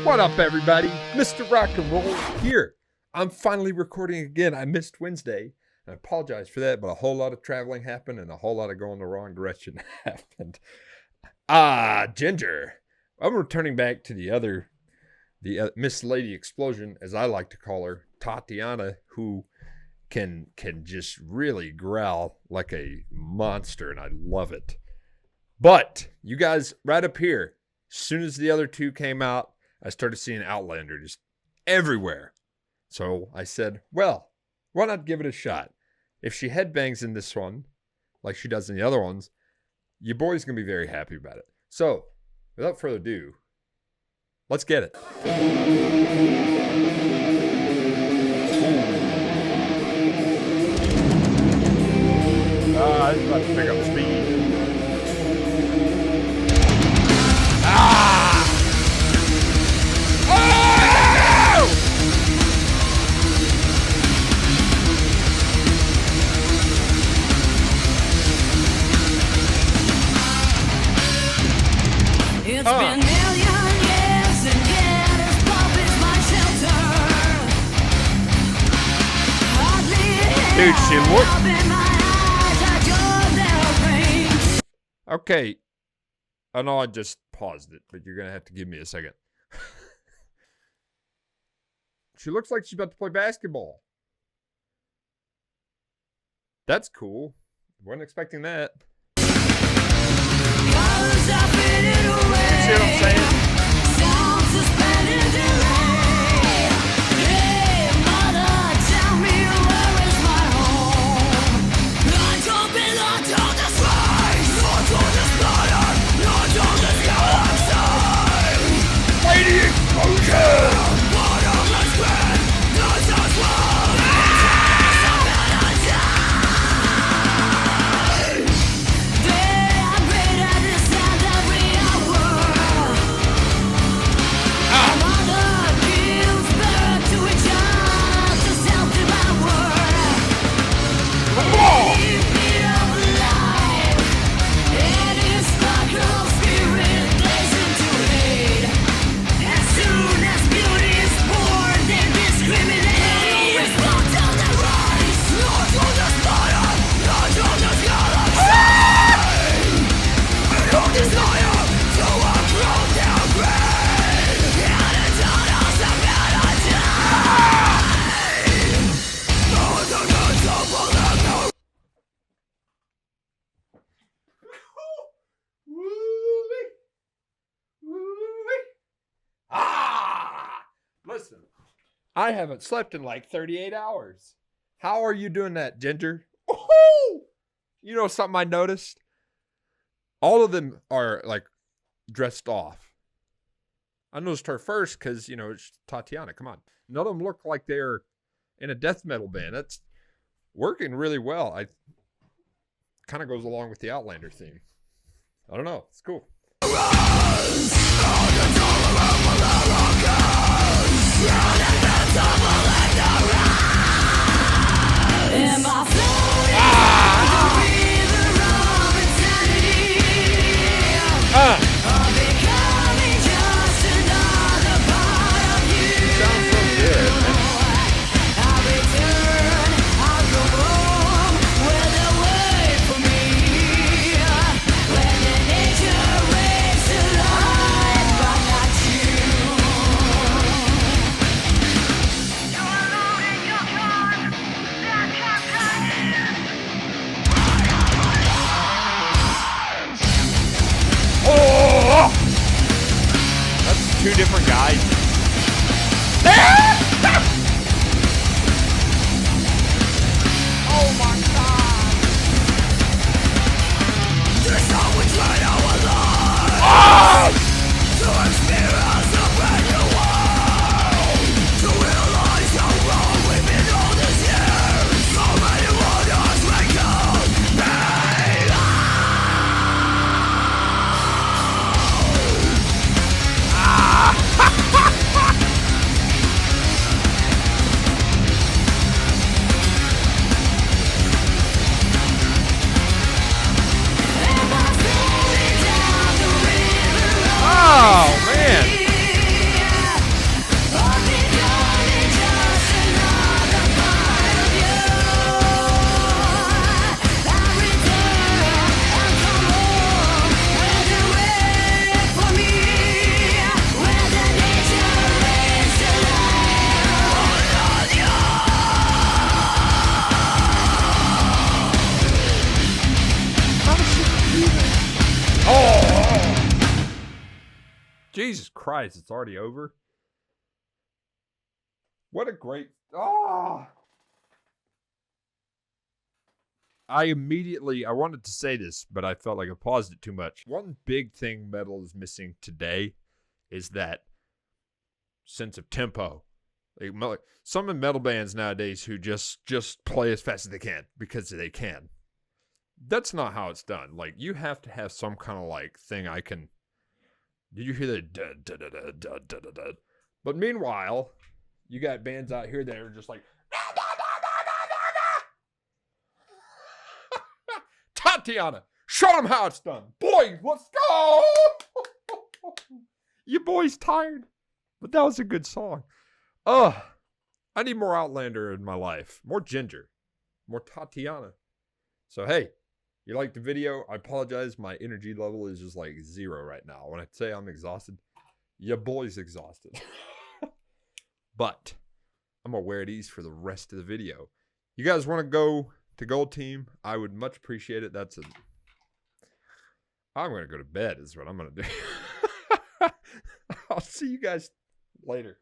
What up, everybody? Mr. Rock and Roll here. I'm finally recording again. I missed Wednesday. I apologize for that, but a whole lot of traveling happened and a whole lot of going the wrong direction happened. Jinjer. I'm returning back to the Miss Lady Explosion, as I like to call her, Tatiana, who can just really growl like a monster, and I love it. But you guys, right up here, as soon as the other two came out, I started seeing Outlander just everywhere. So I said, well, why not give it a shot? If she headbangs in this one, like she does in the other ones, your boy's going to be very happy about it. So, without further ado, let's get it. It's about to pick up speed. It's been million years and yet his pop is my shelter. Dude, she looked. Okay. I know I just paused it, but you're going to have to give me a second. She looks like she's about to play basketball. That's cool. Wasn't expecting that. See what I'm saying? Hey, mother, tell me where is my home? Not to be locked on the space, not to this planet, not to this galaxy. Lady Explosion! What of the screen, this is love. They are great at this and every hour. Mother gives birth to a child to self-devour. Any beat of life, any spark of spirit blazing to hate. As soon as beauty is born, they discriminate. It's not on the rise, not on the fire, not on the galaxy. No desire to approach their grave. And it's on us about a day. No, no, no, double, no, no. Listen, I haven't slept in like 38 hours. How are you doing that, Jinjer? Woohoo! You know something I noticed? All of them are like dressed off. I noticed her first because, it's Tatiana. Come on. None of them look like they're in a death metal band. That's working really well. I kind of goes along with the Outlander theme. I don't know. It's cool. Am I floating on the river of insanity? Or becoming just another part of you? Sounds so good. I return, I'll go home where they wait for me. When the nature wakes to life, but not you. You're alone in your car, that Oh! That's two different guys. Oh my God! This how we trade our lives. Oh! To experience a brand new world. To realize how wrong we've been all these years. So many wonders make us pain. Jesus Christ, it's already over. What a great... Ah! I wanted to say this, but I felt like I paused it too much. One big thing metal is missing today is that sense of tempo. Like, some of the metal bands nowadays who just play as fast as they can because they can. That's not how it's done. Like, you have to have some kind of like thing I can... Did you hear that? Da, da, da, da, da, da, da, da. But meanwhile, you got bands out here that are just like... Tatiana, show them how it's done. Boys, let's go! You boys tired? But that was a good song. I need more Outlander in my life. More Jinjer. More Tatiana. So, hey, you liked the video? I apologize. My energy level is just like 0 right now. When I say I'm exhausted, your boy's exhausted. But I'm going to wear these for the rest of the video. You guys want to go to Gold Team? I would much appreciate it. I'm going to go to bed is what I'm going to do. I'll see you guys later.